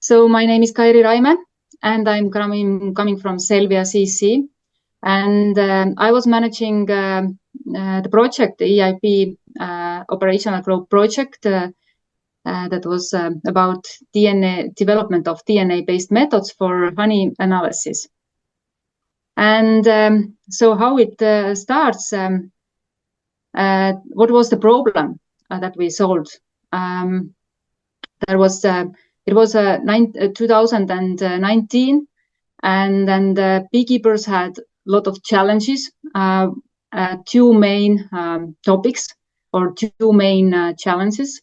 So my name is Kairi Raime, and I'm coming from Selvia CC, and I was managing the project, the EIP operational group project that was about DNA development of DNA-based methods for honey analysis. And so how it starts? What was the problem that we solved? It was 2019, and then the beekeepers had a lot of challenges. Two main topics or two main challenges.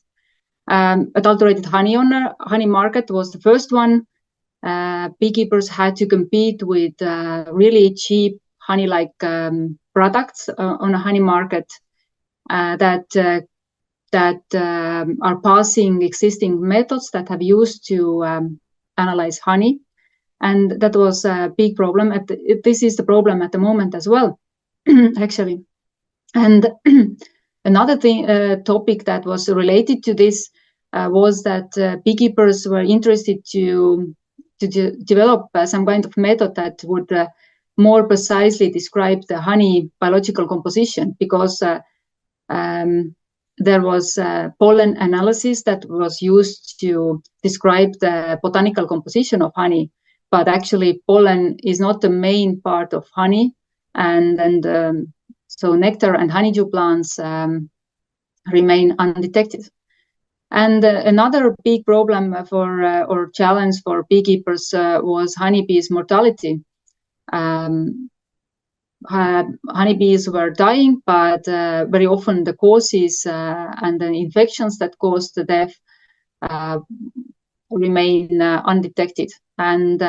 Adulterated honey honey market was the first one. Beekeepers had to compete with really cheap honey-like products on a honey market that are passing existing methods that have used to analyze honey. And that was a big problem. This is the problem at the moment as well, actually. And another topic that was related to this was that beekeepers were interested to develop some kind of method that would more precisely describe the honey biological composition, because there was pollen analysis that was used to describe the botanical composition of honey, but actually pollen is not the main part of honey, and so nectar and honeydew plants remain undetected. And another big problem or challenge for beekeepers was honeybees' mortality. Honeybees were dying, but very often the causes and the infections that caused the death remain undetected. And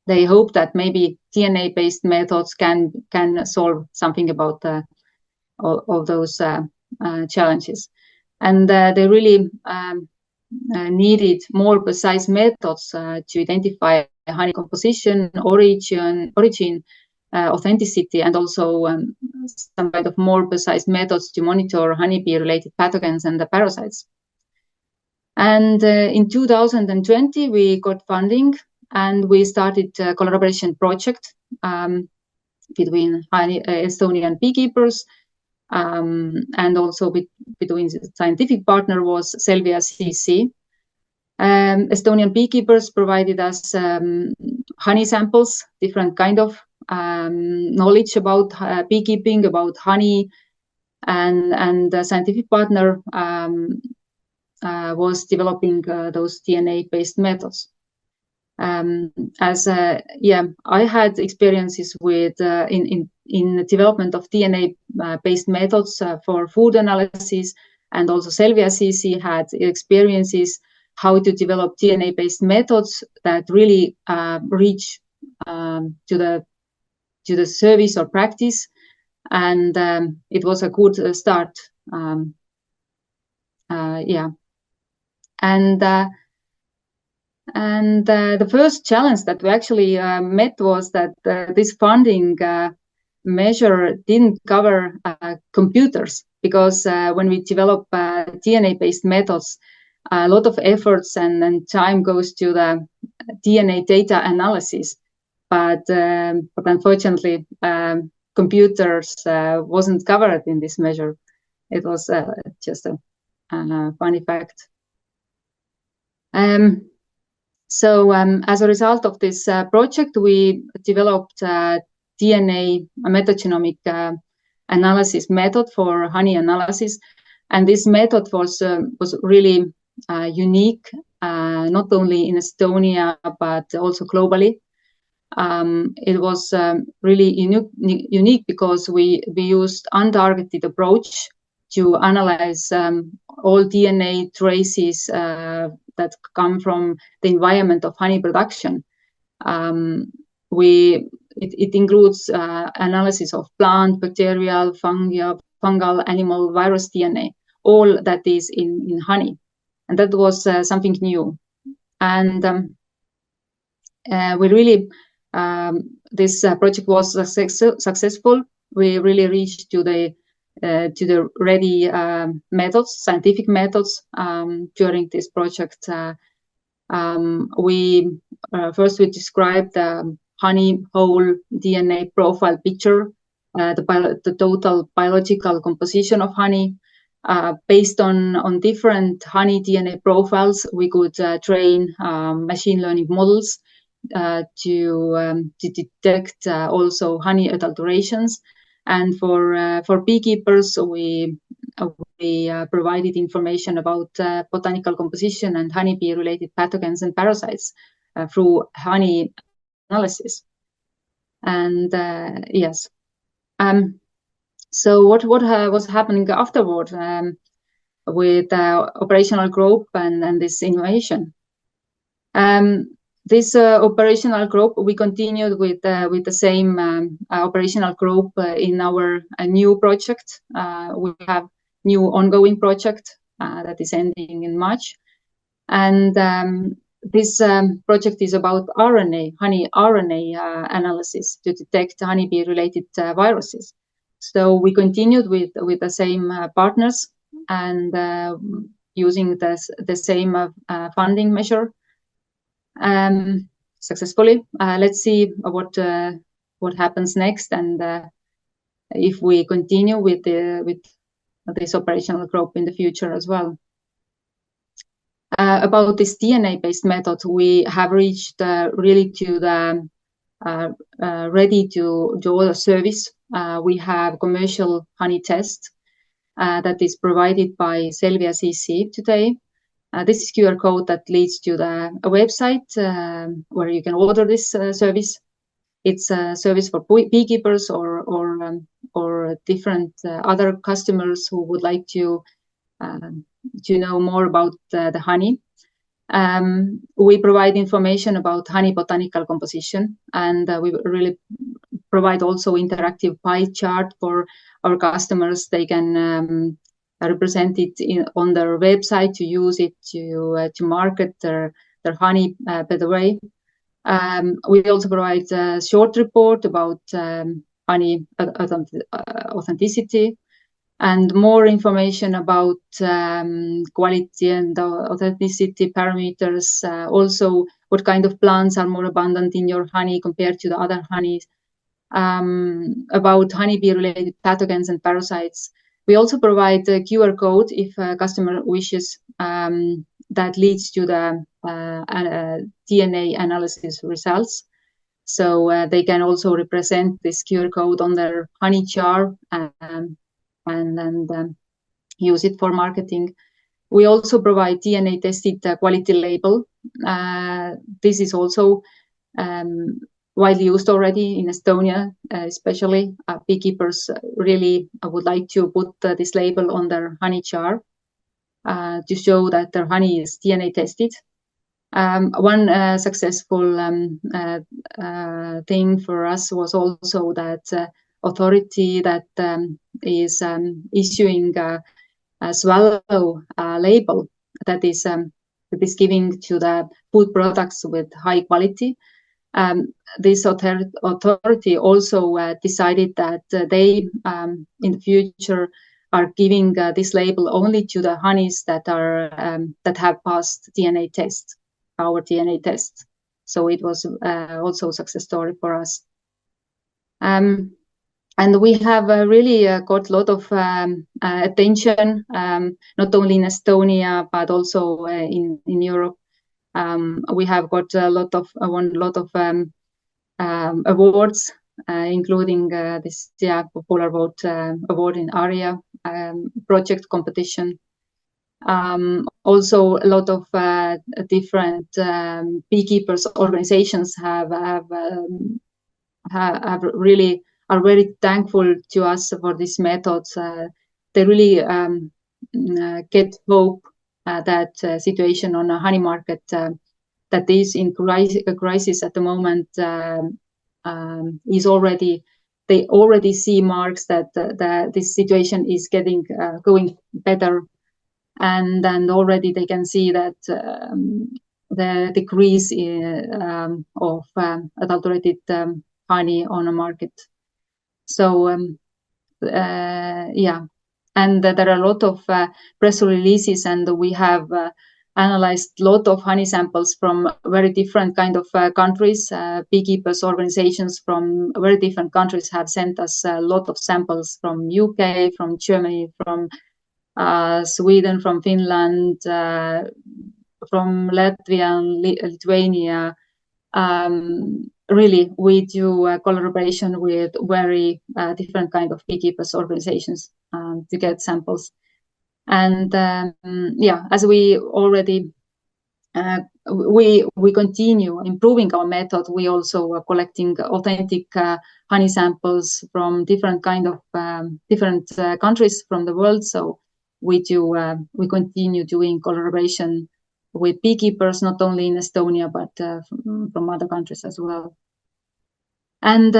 they hope that maybe DNA-based methods can solve something about all those challenges. And they really needed more precise methods to identify honey composition, origin, authenticity, and also some kind of more precise methods to monitor honeybee-related pathogens and the parasites. And in 2020, we got funding, and we started a collaboration project between Estonian beekeepers, and also between the scientific partner was Selvia CC. Estonian beekeepers provided us honey samples, different kind of knowledge about beekeeping, about honey, and the scientific partner was developing those DNA-based methods. I had experiences with in the development of DNA-based methods for food analysis, and also Selvia CC had experiences how to develop DNA-based methods that really reach to the service or practice, and it was a good start. And the first challenge that we actually met was that this funding measure didn't cover computers, because when we develop DNA-based methods, a lot of efforts and time goes to the DNA data analysis. But unfortunately, computers wasn't covered in this measure. It was just a funny fact. So as a result of this project, we developed a DNA metagenomic analysis method for honey analysis, and this method was really unique, not only in Estonia but also globally. It was really unique because we used untargeted approach to analyze all DNA traces that come from the environment of honey production. It includes analysis of plant, bacterial, fungal, animal, virus DNA, all that is in honey. And that was something new. And we really, this project was successful. We really reached to the ready methods, scientific methods during this project. We described the honey whole DNA profile picture, the total biological composition of honey. Based on different honey DNA profiles, we could train machine learning models to detect also honey adulterations. And for beekeepers, we provided information about botanical composition and honeybee-related pathogens and parasites through honey analysis. And yes, so what was happening afterward with operational group and this innovation? This operational group, we continued with the same operational group in our new project. We have new ongoing project that is ending in March. And this project is about honey RNA analysis to detect honeybee-related viruses. So we continued with the same partners and using the same funding measure successfully. Let's see what happens next, and if we continue with this operational group in the future as well. About this DNA-based method, we have reached really to the ready to order service. We have commercial honey test that is provided by Selvia CC today. This is QR code that leads to the website where you can order this service. It's a service for beekeepers or different other customers who would like to know more about the honey. We provide information about honey botanical composition, and we really provide also interactive pie chart for our customers. They can represent it on their website to use it to market their honey better way. We also provide a short report about honey authenticity and more information about quality and authenticity parameters. Also, what kind of plants are more abundant in your honey compared to the other honeys. About honeybee-related pathogens and parasites. We also provide a QR code if a customer wishes that leads to the DNA analysis results. So they can also represent this QR code on their honey jar and use it for marketing. We also provide DNA tested quality label. This is also widely used already in Estonia, especially beekeepers really would like to put this label on their honey jar to show that their honey is DNA tested. One successful thing for us was also that authority that is issuing a swallow label that is giving to the food products with high quality. This authority also decided that they, in the future, are giving this label only to the honeys that have passed DNA test, our DNA test. So it was also a success story for us. And we have really got a lot of attention, not only in Estonia but also in Europe. We have got won a lot of awards, including this Popular Vote award in ARIA project competition. Also, a lot of different beekeepers organizations really are very thankful to us for this method. They really get hope that situation on a honey market that is in crisis at the moment is already, they already see marks that this situation is going better, and already they can see that the decrease of adulterated honey on a market. So yeah, and there are a lot of press releases, and we have analyzed a lot of honey samples from very different kind of countries. Beekeepers organizations from very different countries have sent us a lot of samples from UK, from Germany, from Sweden, from Finland, from Latvia, Lithuania. Really, we do a collaboration with very different kind of beekeepers organizations to get samples. And yeah, as we already we continue improving our method. We also are collecting authentic honey samples from different kind of different countries from the world. So we continue doing collaboration with beekeepers, not only in Estonia, but from other countries as well. And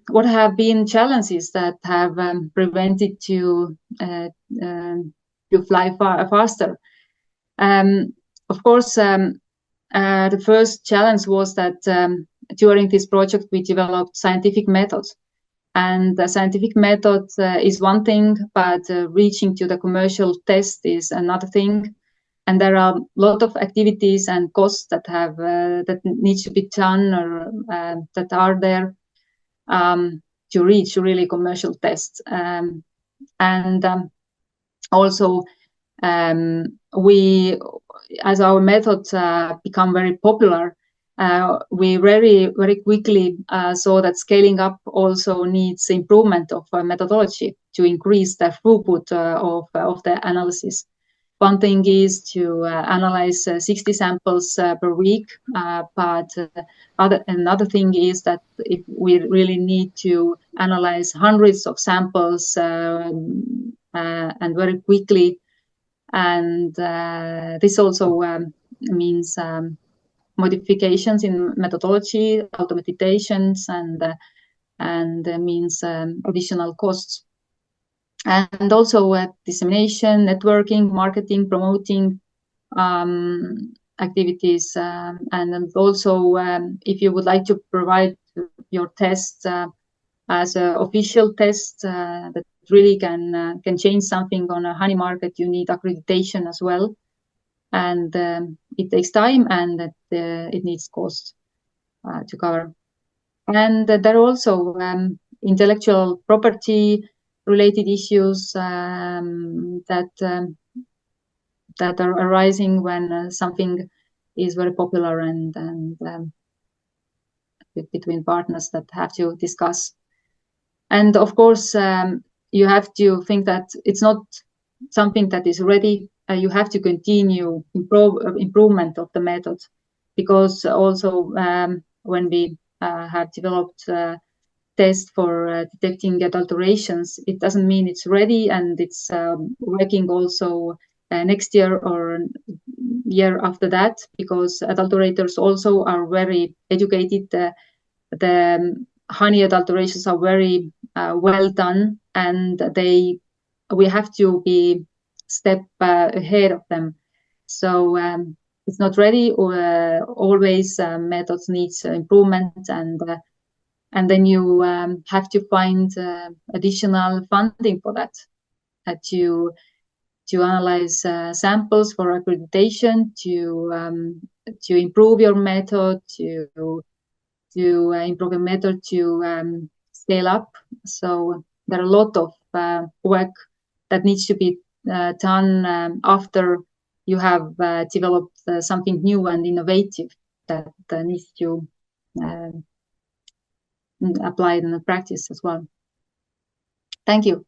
what have been challenges that have prevented to fly faster? Of course, the first challenge was that during this project we developed scientific methods, and the scientific method is one thing, but reaching to the commercial test is another thing. And there are a lot of activities and costs that have that needs to be done or that are there to reach really commercial tests. And also we, as our methods become very popular, we very quickly saw that scaling up also needs improvement of methodology to increase the throughput of the analysis. One thing is to analyze 60 samples per week, but another thing is that if we really need to analyze hundreds of samples and very quickly, and this also means modifications in methodology, automatizations, and means additional costs. And also dissemination, networking, marketing, promoting activities, and also if you would like to provide your test as an official test that really can change something on a honey market, you need accreditation as well, and it takes time and it needs cost to cover. And there are also intellectual property related issues that are arising when something is very popular, and between partners that have to discuss. And of course, you have to think that it's not something that is ready. You have to continue improvement of the method, because also when we have developed test for detecting adulterations, it doesn't mean it's ready and it's working also next year or year after that, because adulterators also are very educated. The honey adulterations are very well done, and we have to be step ahead of them. So it's not ready, or always methods needs improvement, and then you have to find additional funding for that, to analyze samples for accreditation, to improve your method, to improve your method to scale up. So there are a lot of work that needs to be done after you have developed something new and innovative that needs to apply in the practice as well. Thank you.